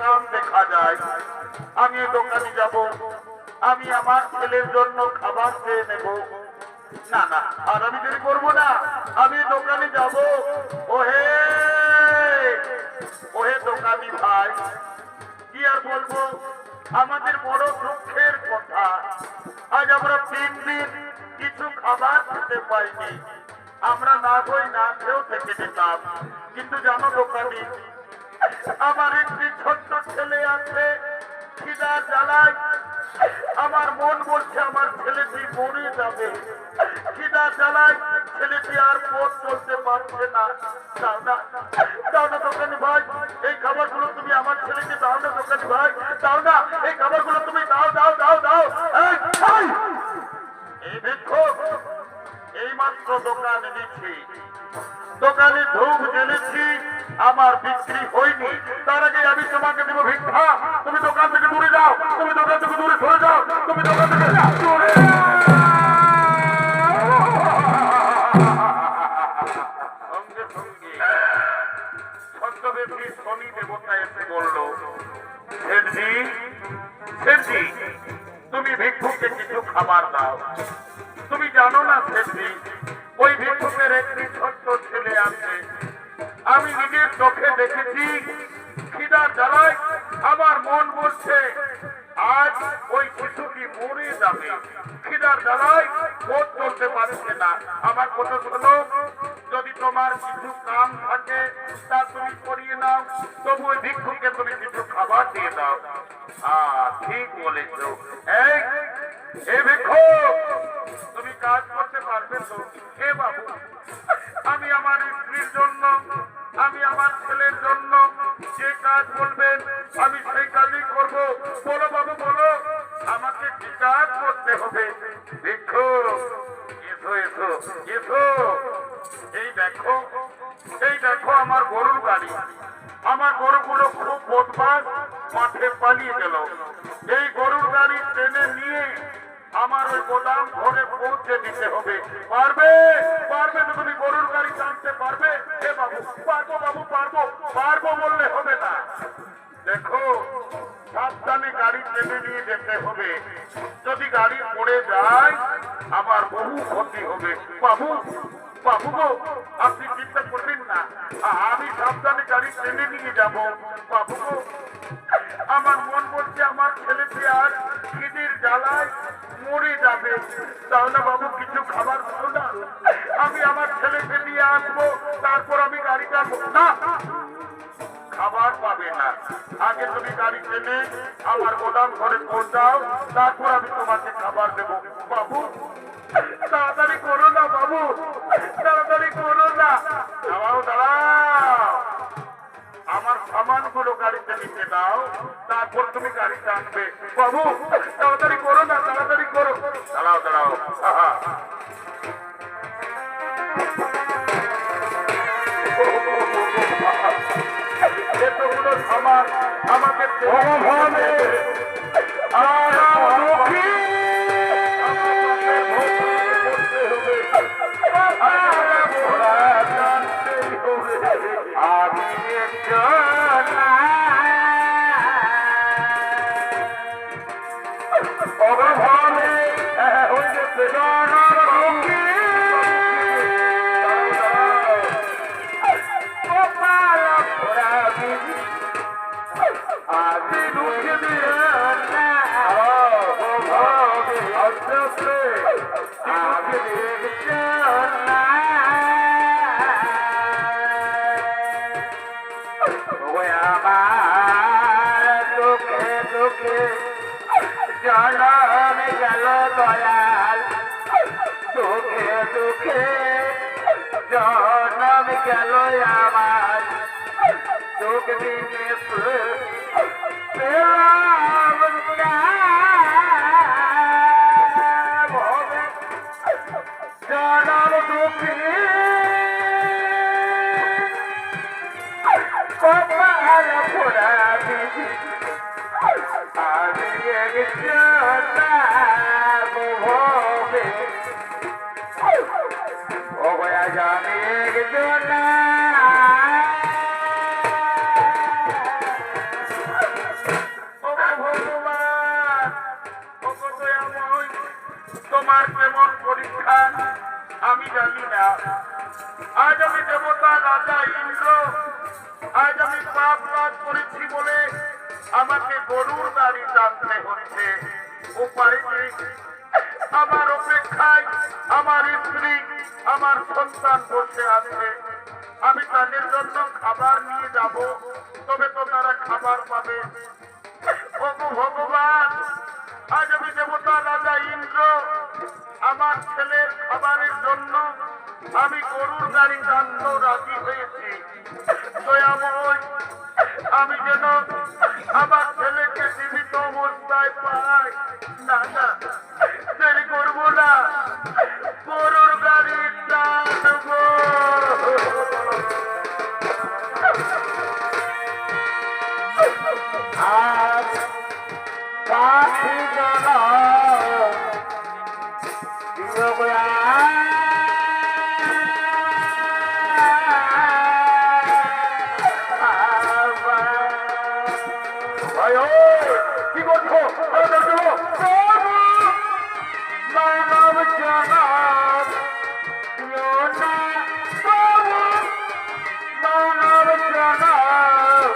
দোকান দেখা যায়, আমি দোকানে যাব, আমি আমার ছেলের জন্য খাবার খেয়ে নেব। না না, আর আমি দেরি করবো না, আমি দোকানে যাব। ওহে ওহে দোকানি ভাই, কি আর বলবো, আমাদের বড় দুঃখের কথা, আজ আমরা 3 দিন কিছু খাবার খেতে পাইনি। আমরা না বই না খেয়েও থেকে যেতাম, কিন্তু জানো দোকানি, আমার একটি ছোট্ট ছেলে আছে, খিদা জ্বালায় আমার মন বলছে আমার ছেলেটি মরে যাবে। খিদা জ্বালায় ছেলেটি আর পথ চলতে পারছে না। দাও না, দাও না দোকানি ভাই, এই খাবারগুলো তুমি আমার ছেলেকে দাও না। দোকানি ভাই দাও না, এই খাবারগুলো তুমি দাও দাও দাও দাও। এই দেখো, এই মাত্র দোকানে দিচ্ছি, দোকানে ধূপ জ্বেলেছি, আমার বিক্রি হয়নি। তার আগে আমি তোমাকে দেবো ভিক্ষা। তুমি দোকান থেকে দূরে যাও, তুমি দোকান থেকে দূরে সরে যাও, তুমি দোকান থেকে দূরে। সঙ্গে সঙ্গে ছদ্মবেশী শনি দেবতা এসে বলল, শেঠজি, শেঠজি, তুমি ভিক্ষুকে কিছু খাবার দাও। তুমি জানো না শেঠজি, ওই ভিক্ষুকের একটি ছোট্ট ছেলে আছে, আমি নিজের চোখে দেখেছি। খিদার জ্বালায় আমার মন বলছে আজ ওই শিশুটি মরে যাবে। খিদার জ্বালায় পথ চলতে পারছে না। আমার কথা শোনো, যদি তোমার কিছু কাম থাকে তা তুমি করিয়ে নাও, তবু ওই ভিক্ষুকে তুমি কিছু খাবার দিয়ে দাও। ঠিক বলেছ। এই ভিক্ষুক, তুমি কাজ করতে পারবে তো? হে বাবু, আমি আমার স্ত্রীর জন্য, আমি আমার ছেলের জন্য যে কাজ বলবেন আমি সেই কাজই করব। বলো বাবু বলো, আমাকে কি কাজ করতে হবে? ভিক্ষুক, এসো এসো এসো। এই দেখো, এই দেখো আমার গরুর গাড়ি। আমার গরুগুলো খুব বদমাশ, মাঠে পালিয়ে গেল। এই গরুর গাড়ি ট্রেনে নিয়ে আমার ওই গোদাম ঘরে পৌঁছে দিতে হবে। পারবে? পারবে তো? তুমি গরুর গাড়ি টানতে পারবে? হে বাবু, পারবো বাবু, পারবো। পারবো বললে হবে না। দেখো, সাবধানে গাড়ি টেনে নিয়ে যেতে হবে। যদি গাড়ি পড়ে যায় আমার বহু ক্ষতি হবে। বাবু, বাবু গো, আপনি চিন্তা করবেন না, আমি সাবধানে গাড়ি টেনে নিয়ে যাব। বাবু গো, আমার মন বলছে আমার ছেলেটি আর খিদের জ্বালায় মরে যাবে। তাহলে বাবু কিছু খাবার দেবো না, আমি আমার ছেলেকে নিয়ে আসবো, তারপর আমি গাড়ি যাবো। না, খাবার পাবে না, আগে তুমি গাড়ি টেনে আমার গোদাম ঘরে পৌঁছাও, তারপর আমি তোমাকে খাবার দেবো। বাবু তাড়াতাড়ি করো না, বাবু তাড়াতাড়ি করো না। দাঁড়াও দাঁড়াও, আমার সামান গুলো গাড়িতে নিতে দাও, তারপর তুমি গাড়ি টানবে। বাবু তাড়াতাড়ি করো না, তাড়াতাড়ি করো। দাঁড়াও দাঁড়াও, এতগুলো সামান আমাকে জনম গেল দয়াল, দুঃখে দুঃখে জনম গেল আমার। দুঃখ দিনে জনম দুঃখী কপাল পোড়া বিধি, আমি ও গয়া জানি একজন আমি জানি না। আজ আমি দেবতা রাজা ইন্দ্র, আজ আমি পাপ কাজ করেছি বলে আমাকে গরুর গাড়ি টানতে হচ্ছে। উপায় নেই, আমার অপেক্ষায় আমার স্ত্রী আমার সন্তান বসে আছে। আমি তাদের জন্য খাবার নিয়ে যাব, তবে তো তারা খাবার পাবে। ওগো ভগবান, আজ আমি দেবতা রাজা ইন্দ্র আমার ছেলের খাবারের জন্য আমি গরুর গাড়ি টানতে রাজি হয়েছি। দয়াময়, আমি যেন আমার ছেলেকে জীবিত অবস্থায় পাই। না না, দেরি করবো না, গরুর গাড়ি টানবো। আজ পাখি জানা কি করছো? মানব জনম মানব জনম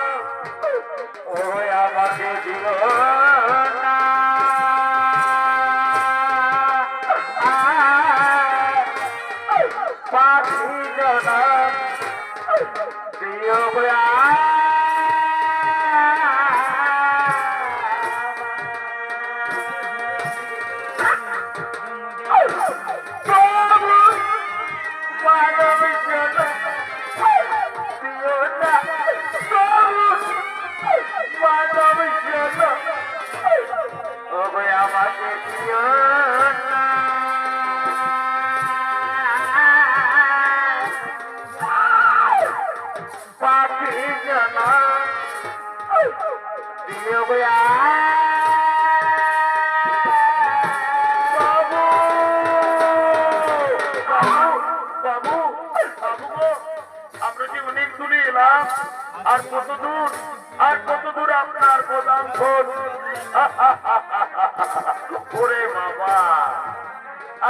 ও আমাকে দিল না। পাখি জনম প্রিয় বয়া আমাকে দিও না। পাখি জানা দিও বয়া বাবু বাবু বাবু বাবু গো, আমরা যে অনেক দূরে এলাম, আর কত দূর, আর কত দূর আপনার প্রধান ফোন। ওরে বাবা,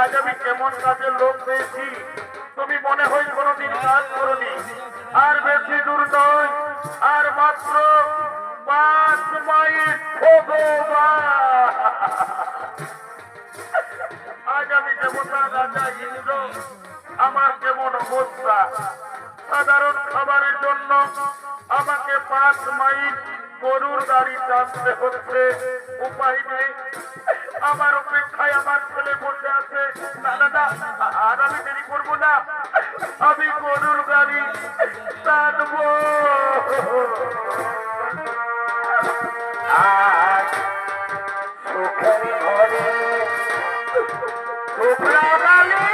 আজ আমি কেমন কাজের লোক পেয়েছি। তুমি মনে হয় কোনোদিন কাজ করনি। আর বেশি দূর নয়, আর মাত্র 5 মাইল। আজ আমি দেবতা রাজা ইন্দ্র, আমার কেমন অবস্থা। সাধারণ খাবারের জন্য আমাকে 5 মাইল গরুর গাড়ি টানতে হচ্ছে। উপায় নেই, আমার অপেক্ষায় আমার ছেলে বসে আছে। না না না, আর আমি দেরি করবো না, আমি গরুর গাড়ি টানবো। আজ সুখের ঘরে সুখ লাগালে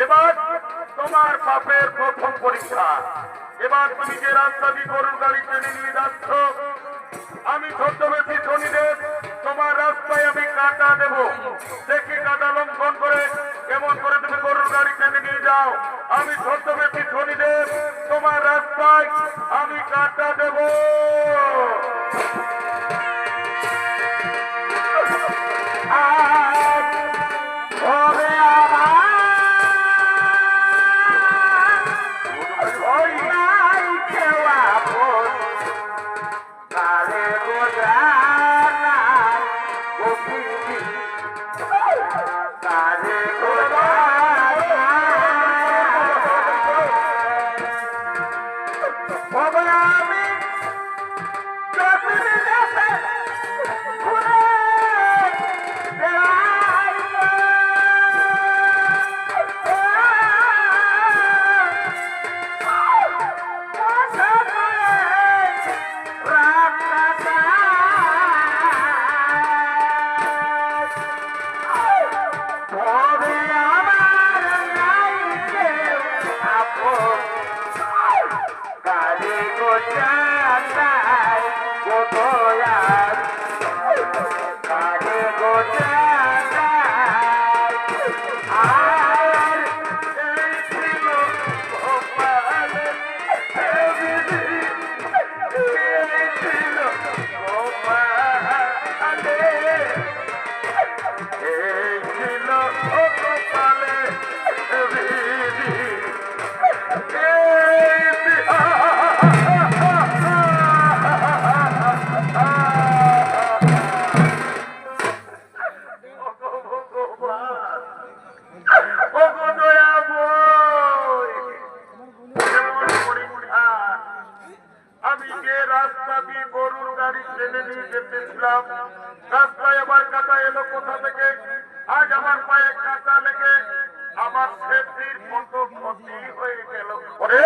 এবার তোমার পাপের প্রথম পরীক্ষা। এবার তুমি যে রাস্তা দিয়ে গরুর গাড়ি টেনে নিয়ে যাচ্ছ, আমি ছদ্মবেশী শনিদেব তোমার রাস্তায় আমি কাটা দেব। দেখি কাটা লঙ্ঘন করে কেমন করে তুমি গরুর গাড়ি টেনে নিয়ে যাও। আমি ছদ্মবেশী শনিদেব তোমার রাস্তায় আমি কাটা দেব। আজ চাঁদাই গো দয়াল কারে গো চাঁদাই আর এই ছিল গোপাল বিধি এই ছিল গোপালে এই ছিল গোপালে বিধি আমি যে রাস্তা দিয়ে গরুর গাড়ি টেনে নিয়ে যেতেছিলাম রাস্তায় আবার কাটা এলো কোথা থেকে আজ আমার পায়ে কাটা লেগে আমার সেফটির কত ক্ষতি হয়ে গেল ওরে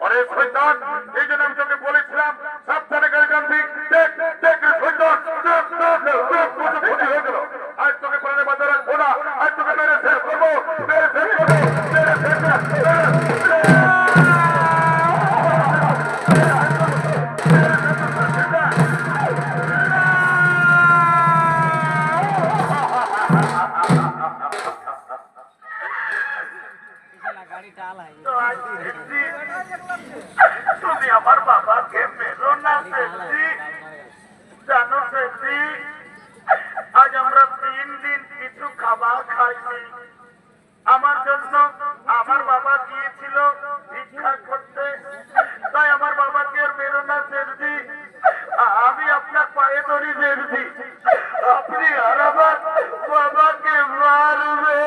ওরে শয়তান এই জন্য আমি তোকে বলেছিলাম সাবধানে গাড়ি টানবি দেখ দেখ শয়তান দেখ দেখ দেখ কত ক্ষতি হয়ে গেল আজ তোকে প্রাণে বাঁচা রাখবো না আজ তোকে মেরে শেষ করবো মেরে শেষ করবো মেরে শেষ তুমি আমার বাবাকে মেরো না সেফটি জানো সেফটি আজ আমরা 3 দিন কিছু খাবার খাইনি আমার জন্য আমার বাবা গিয়েছিল ভিক্ষা করতে তাই আমার বাবাকে আর মেরো না সেফটি আমি আপনার পায়ে ধরি সেফটি আপনি আর আমার বাবাকে মারবে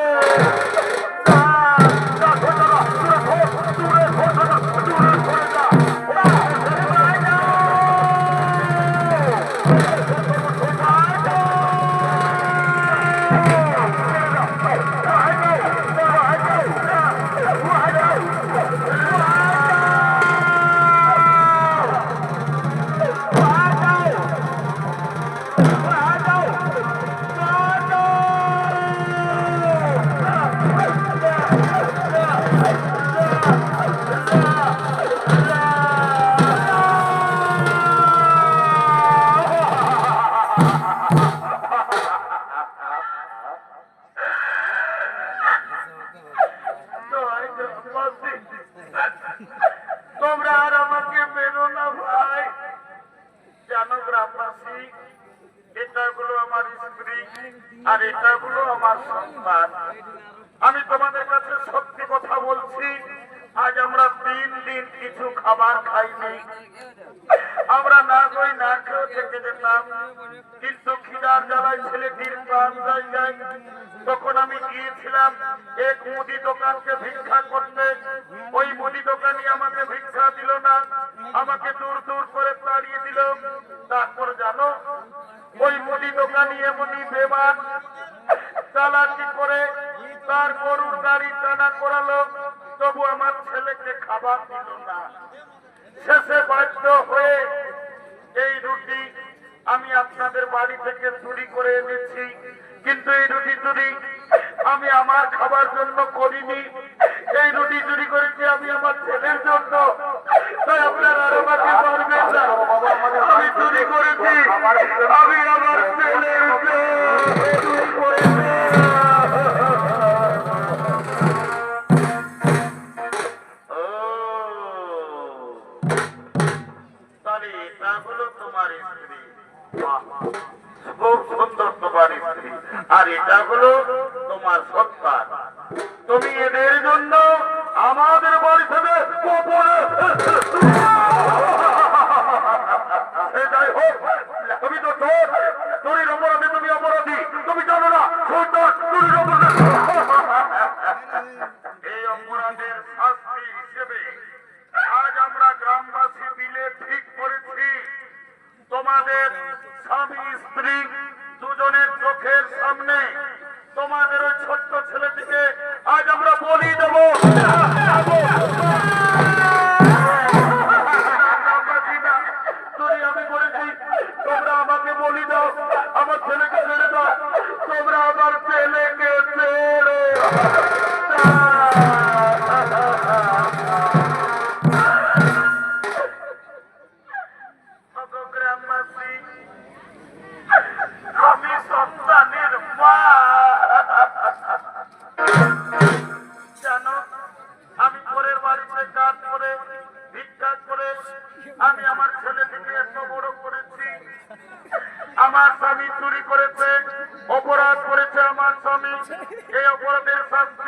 তোমরা আর আমাকে মেরো না ভাই জানো গ্রামবাসী এটা হলো আমার স্ত্রী আর এটা হলো আমার সন্তান আমি তোমাদের কাছে সত্যি কথা বলছি আজ আমরা 3 দিন কিছু খাবার খাইনি আমরা না কই না খেয়ে থেকে যেতাম কিন্তু খিদার জ্বালায় ছেলেটির প্রাণ যায় তখন আমি গিয়েছিলাম এক মুদি দোকানকে ভিক্ষা করতে ওই মুদি দোকানি আমাকে ভিক্ষা দিল না আমাকে দূর দূর করে তাড়িয়ে দিল তারপর জানো ওই মুদি দোকানি এমনই বেমান চালাকি করে তার গরুর গাড়ি টানা করালো তবু আমার ছেলেকে খাবার দিল না শেষে বাধ্য হয়ে এই রুটি আমি আপনাদের বাড়ি থেকে চুরি করে এনেছি কিন্তু এই রুটি চুরি আমি আমার খাবার জন্য করিনি এই রুটি চুরি করেছি আমি আমার ছেলের জন্য তাই আপনারা আর আমাকে মারবেন না আমি চুরি করেছি আমি আমার ছেলের চুরি করেছি এটা হলো তোমার স্ত্রী খুব সুন্দর তোমার স্ত্রী আর এটা হলো তোমার সন্তান তুমি এদের জন্য আমাদের বাড়ি থেকে যাই হোক তুমি তো চোর চুরির অপরাধী তুমি অপরাধী তুমি জানো না চুরির অপরাধী এই অপরাধের শাস্তি হিসেবে আজ আমরা গ্রামবাসী মিলে ঠিক করেছি তোমাদের স্বামী স্ত্রী দুজনের চোখের সামনে তোমাদের ওই ছোট্ট ছেলেটিকে আজ আমরা বলি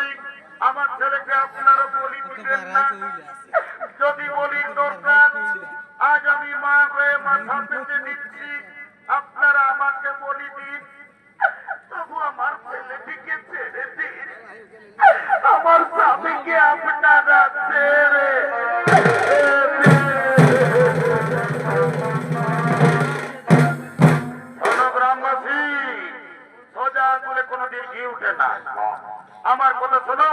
শাস্ত্রী আমার ছেলেকে আপনারা বলি দিবেন না। যদি বলির দরকার আজ আমি মা হয়ে মাথা পেতে দিচ্ছি, আপনারা আমাকে বলি দিন, তবু আমার ছেলেটিকে ছেড়ে দিন। আমার স্বামীকে আপনারা ছেড়ে গ্রামবাসী সোজা আঙুলে কোনোদিন ঘি উঠে না। আমার কথা শোনো,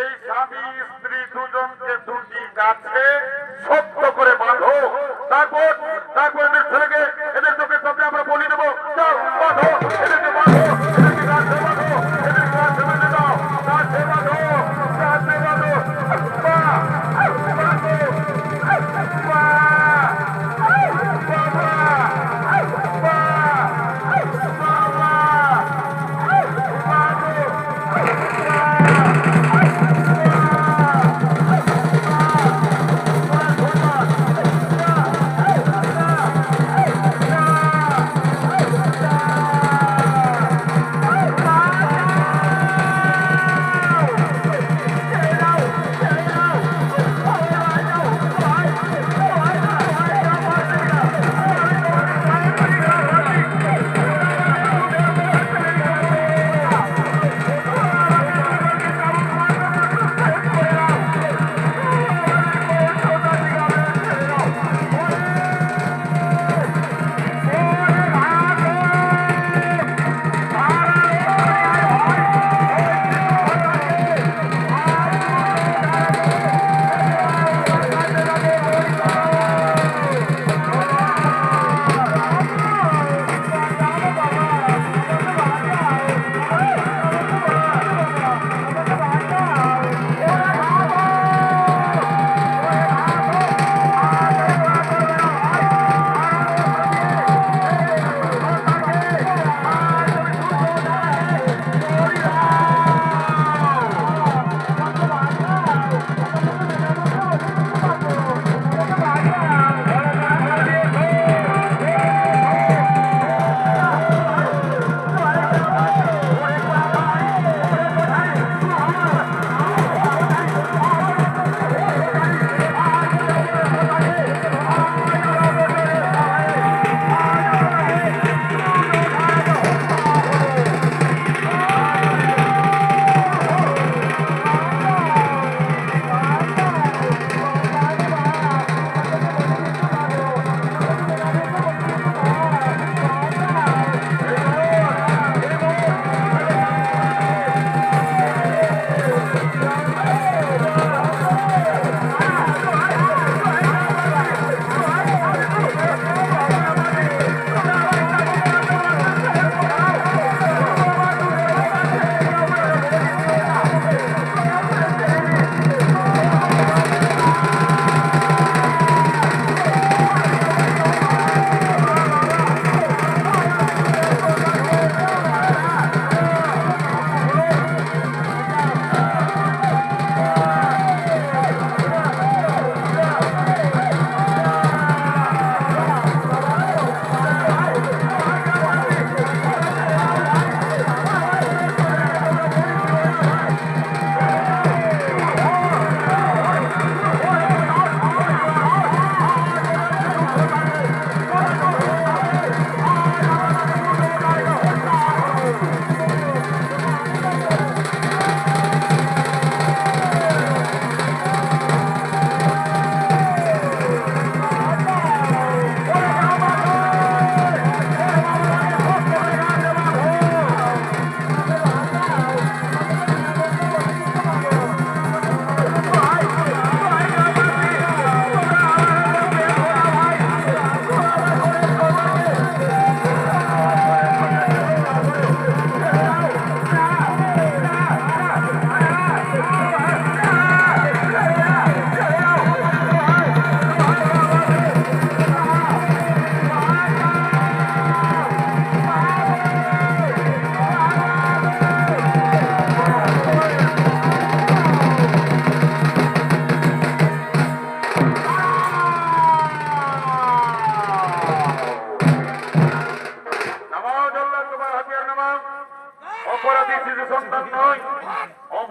এই স্বামী স্ত্রী দুজনকে দুটি গাছে শক্ত করে বাঁধো, তারপর এদের ছেলেকে এদের চোখের সামনে আমরা বলি দেবো, যাও বাঁধো, এদেরকে বাঁধো, এদেরকে গাছে বাঁধো, এদেরকে গাছে বেঁধে দাও, গাছে বাঁধো, গাছে বাঁধো,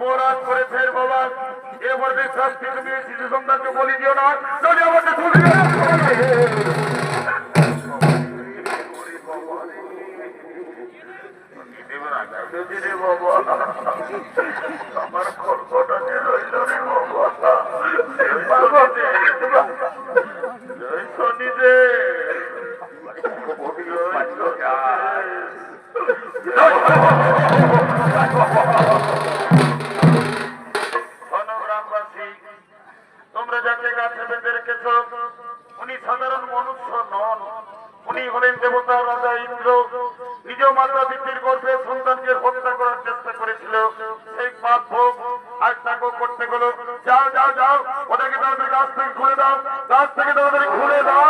অপরাধ করেছে বাবা, এবারে শাস্তি তুমি এই শিশু সন্তানকে বলি দিও না, যদি আমাকে তুলে আমার খড়কটা যে রইল রে বাবা, শনি দে গ্রামবাসী, তোমরা যাকে গাছে বেঁধে রেখেছ উনি সাধারণ মনুষ্য নন, উনি হলেন দেবতা রাজা ইন্দ্র। নিজ মাতা দিদির গর্ভে সন্তানকে হত্যা করার চেষ্টা করেছিল, সেই পাপ ভোগ আজ তাকে করতে গেল। যাও যাও যাও, ওদেরকে তাড়াতাড়ি গাছ থেকে খুলে দাও, গাছ থেকে তাড়াতাড়ি খুলে দাও।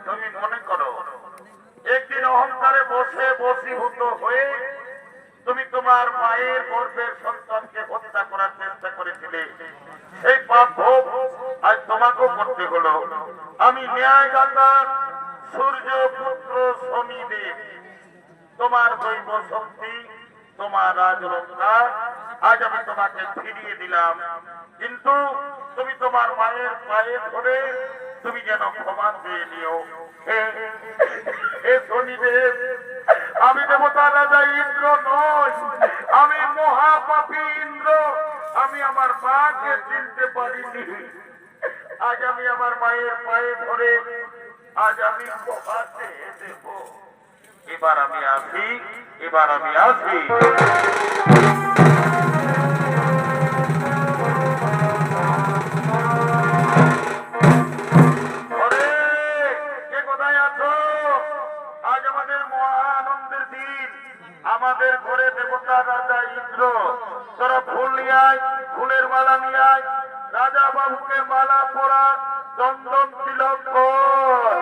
তুমি মনে করো একদিন অহংকারে বসে বশীভূত হয়ে তুমি তোমার মায়ের গর্ভের সন্তানকে হত্যা করার চেষ্টা করেছিলে, সেই পাপ ভোগ আজ তোমাকেও করতে হলো। আমি ন্যায়দাতা সূর্য পুত্র শনিদেব, তোমার দৈব শক্তি, তোমার রাজরক্ষা আজ আমি তোমাকে ফিরিয়ে দিলাম, কিন্তু তুমি তোমার মায়ের পায়ে ধরে তুমি যেন ক্ষমা পেয়ে নিও। হে শনিদেব, আমি দেবতা রাজা ইন্দ্র নই, আমি মহাপাপী ইন্দ্র, আমি আমার মাকে চিনতে পারিনি। আজ আমি আমার মায়ের পায়ে ধরে আজ আমি ক্ষমা চেয়ে দেব। এবার আমি আসি, এবার আমি আসি। আমাদের ঘরে দেবতা রাজা ইন্দ্র, তোরা ফুল নিয়ে আয়, ফুলের মালা নিয়ে আয়, রাজা বাবুকে মালা পরা, চন্দন তিলক কর।